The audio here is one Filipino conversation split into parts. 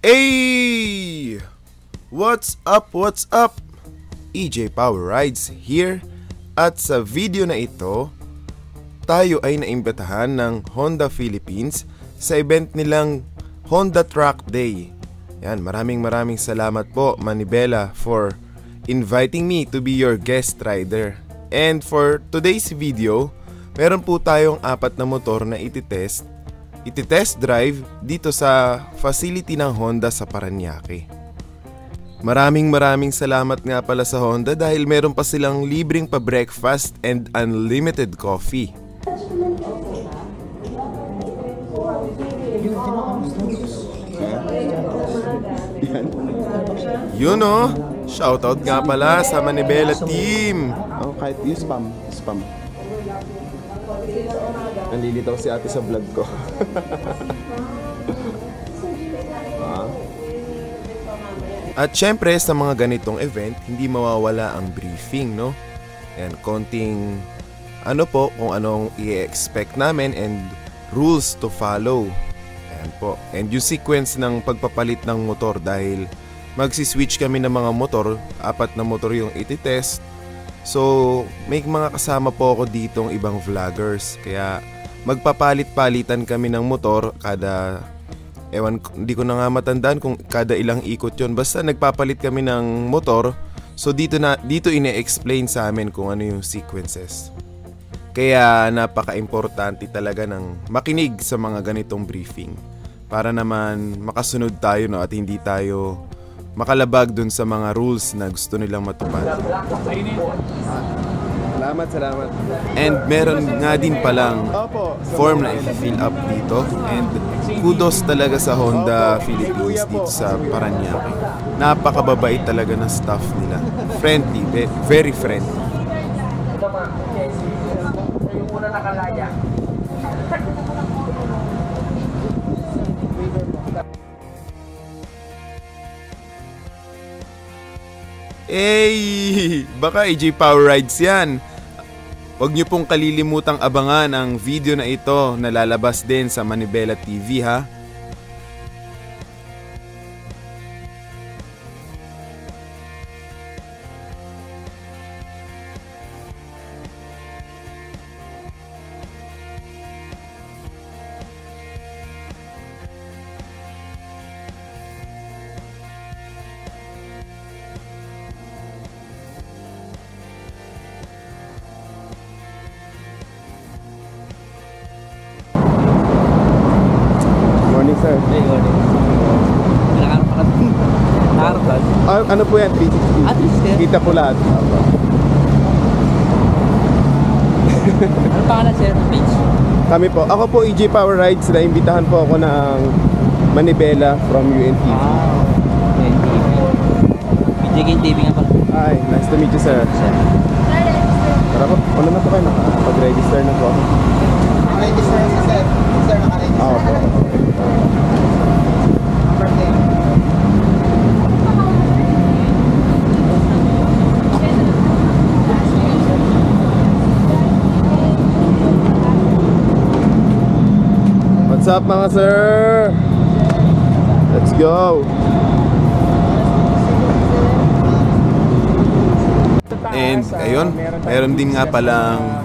Hey! What's up? What's up? EJ Power Rides here. At sa video na ito, tayo ay naimbitahan ng Honda Philippines sa event nilang Honda Truck Day. Yan, maraming salamat po Manibela for inviting me to be your guest rider. And for today's video, meron po tayong 4 na motor na ititest drive dito sa facility ng Honda sa Parañaque. Maraming salamat nga pala sa Honda dahil meron pa silang libreng pa-breakfast and unlimited coffee. Yun o, shoutout nga pala sa Manibela team. Oh, kahit yung spam. Nandilitaw si ate sa vlog ko. At syempre sa mga ganitong event, hindi mawawala ang briefing, no? And konting kung anong i-expect namin and rules to follow. Ayan po. And yung sequence ng pagpapalit ng motor dahil magsiswitch kami ng mga motor, 4 na motor yung ititest. So, may mga kasama po ako ditong ibang vloggers. Kaya magpapalit-palitan kami ng motor kada, hindi ko na nga matandaan kung kada ilang ikot yon. Basta nagpapalit kami ng motor. So dito ine-explain sa amin kung ano yung sequences. Kaya napaka-importante talaga ng makinig sa mga ganitong briefing para naman makasunod tayo, no, at hindi tayo makalabag dun sa mga rules na gusto nilang matupad. Salamat. And meron nga din palang form na i-fill up dito. And kudos talaga sa Honda Philippines dito sa Parañaque. Napakababait talaga ng staff nila. Friendly, very friendly. Yung una nakalaya. Baka EJ Power Rides yan. Huwag niyo pong kalilimutang abangan ang video na ito na lalabas din sa Manibela TV, ha? Sir. Ano po yan? 360? Kita po lahat. Ano pangalan sir ng page? Kami po. Ako po EJ Power Rides. Naimbitahan po ako ng Manibela from UNTV. UNTV. BJK nga pala. Hi, nice to meet you sir. Tara po. Ano na po kayo? Nakapag-register na po ako. Register si sir. Sir, naka-register. Oo po. What's up mga sir? Let's go! And ayun, meron din nga palang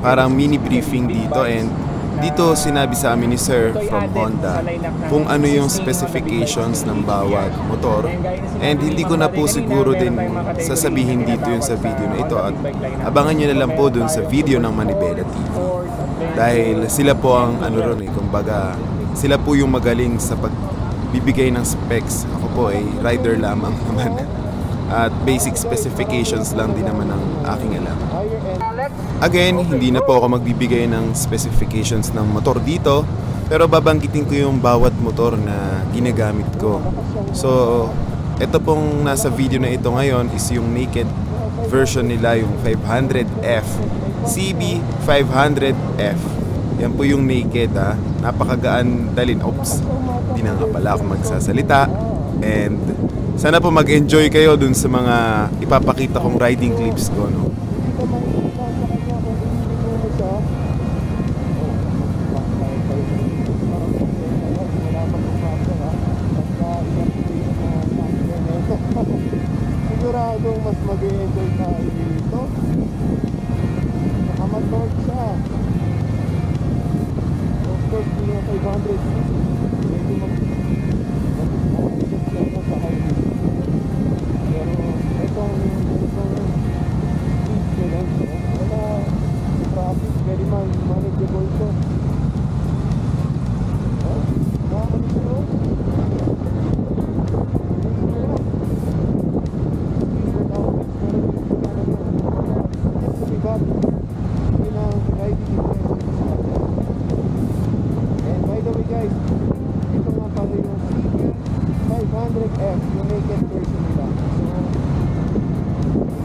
parang mini briefing dito. And dito sinabi sa amin ni Sir from Honda kung ano yung specifications ng bawat motor. And hindi ko na po siguro din sasabihin dito yun sa video na ito. At abangan nyo na lang po dun sa video ng Manibela TV. Dahil sila po ang kumbaga sila po yung magaling sa pagbibigay ng specs. Ako po ay rider lamang naman. At basic specifications lang din naman ang aking alam. Again, hindi na po ako magbibigay ng specifications ng motor dito, pero babanggitin ko yung bawat motor na ginagamit ko. So, ito pong nasa video na ito ngayon is yung naked version nila, yung 500F. CB 500F. Yan po yung naked, ha. Napakagaan dalhin. Oops, di na nga pala ako magsasalita. And sana po mag-enjoy kayo dun sa mga ipapakita kong riding clips ko, no? Siguradong mas mag-enjoy tayo dito. Nakamatord siya. Of course, hindi na 500cc. Medyo mag-bigas lang na sa highway. Pero itong speed nila, wala traffic, very manageable to. Oh, nakakano siya, oh. And by the way guys, ito nga pala yung CB500F, yung naked version nila. So,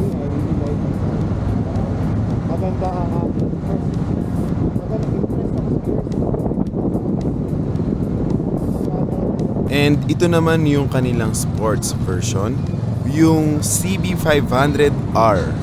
I really like it. Maganda ang maganda interest ako sa first. And ito naman yung kanilang sports version, yung CB500R.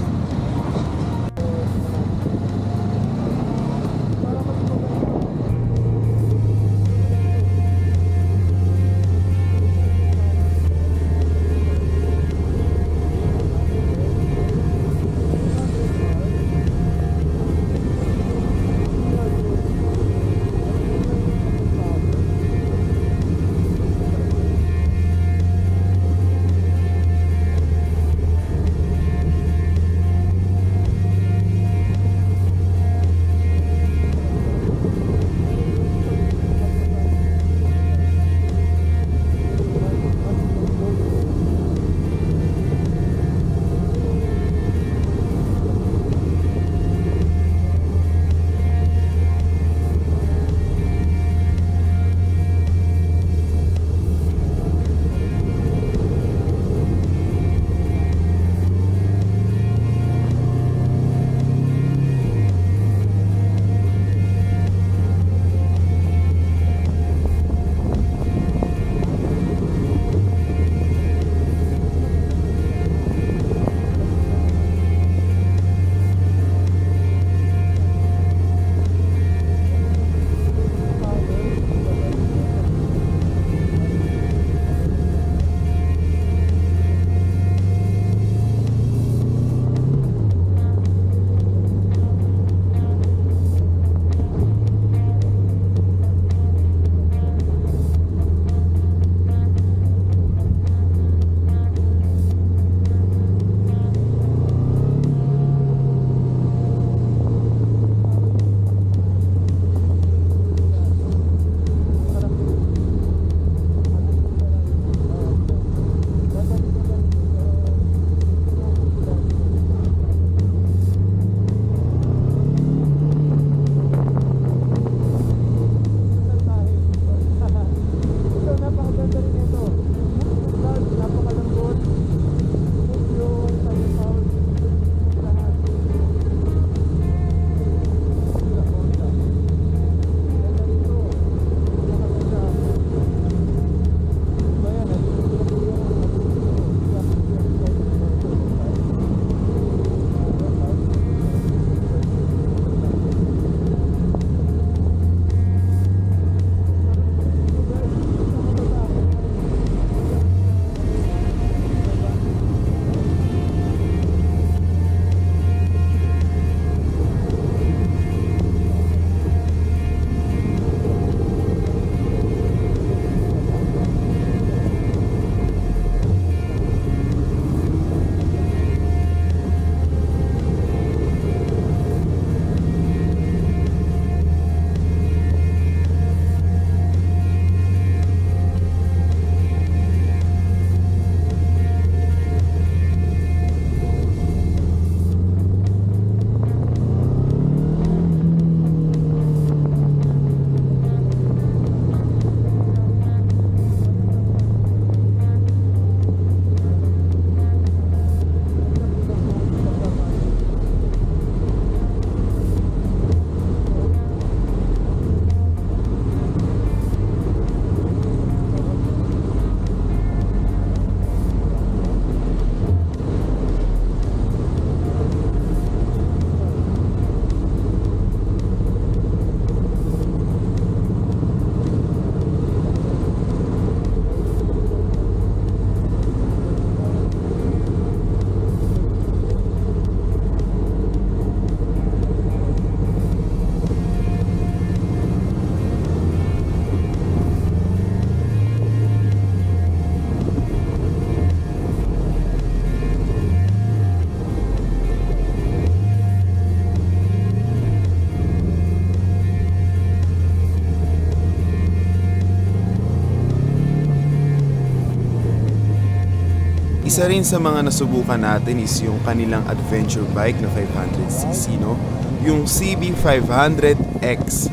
isa rin sa mga nasubukan natin is yung kanilang adventure bike na 500cc, no? Yung CB500X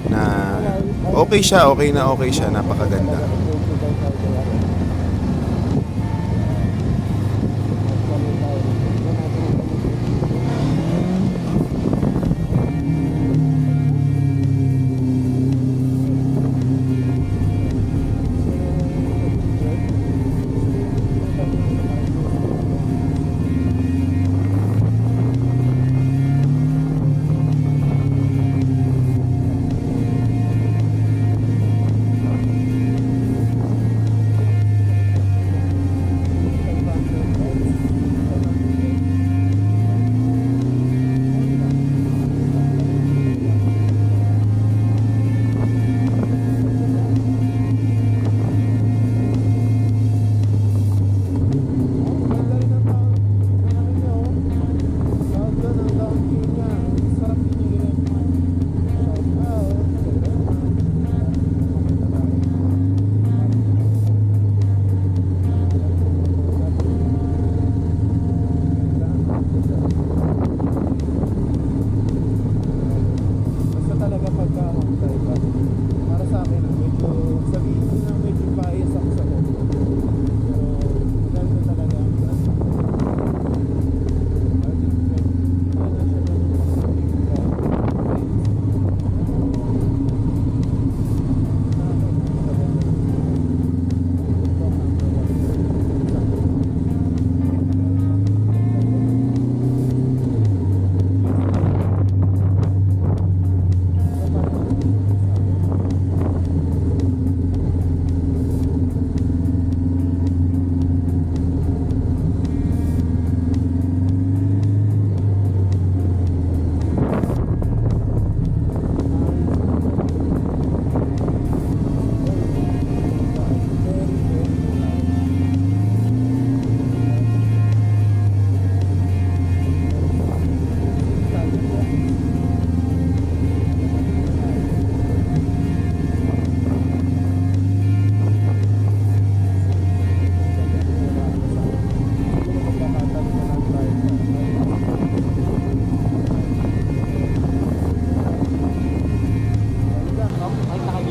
na okay siya, napakaganda.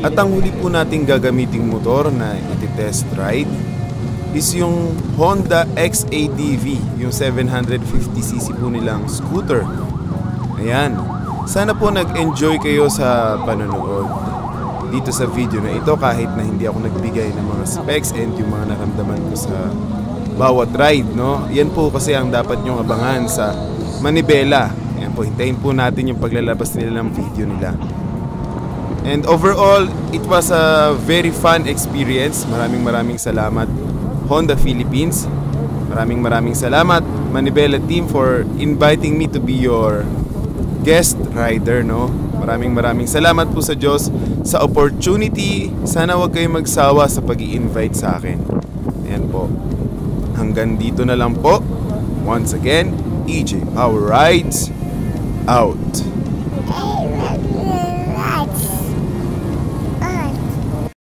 At ang huli po nating gagamiting motor na iti-test ride is yung Honda XADV, yung 750cc po nilang scooter. Ayan. Sana po nag-enjoy kayo sa panonood dito sa video na ito kahit na hindi ako nagbigay ng mga specs and yung mga naramdaman ko sa bawat ride, no? Yan po kasi ang dapat nyong abangan sa Manibela. Ayan po, hintayin po natin yung paglalabas nila ng video nila. And overall, it was a very fun experience. Maraming salamat Honda Philippines. Maraming salamat Manibela team for inviting me to be your guest rider, no? Maraming salamat po sa Diyos sa opportunity. Sana wag kayong magsawa sa pag-i-invite sa akin. Ayan po. Hanggang dito na lang po. Once again, EJ Power Rides out.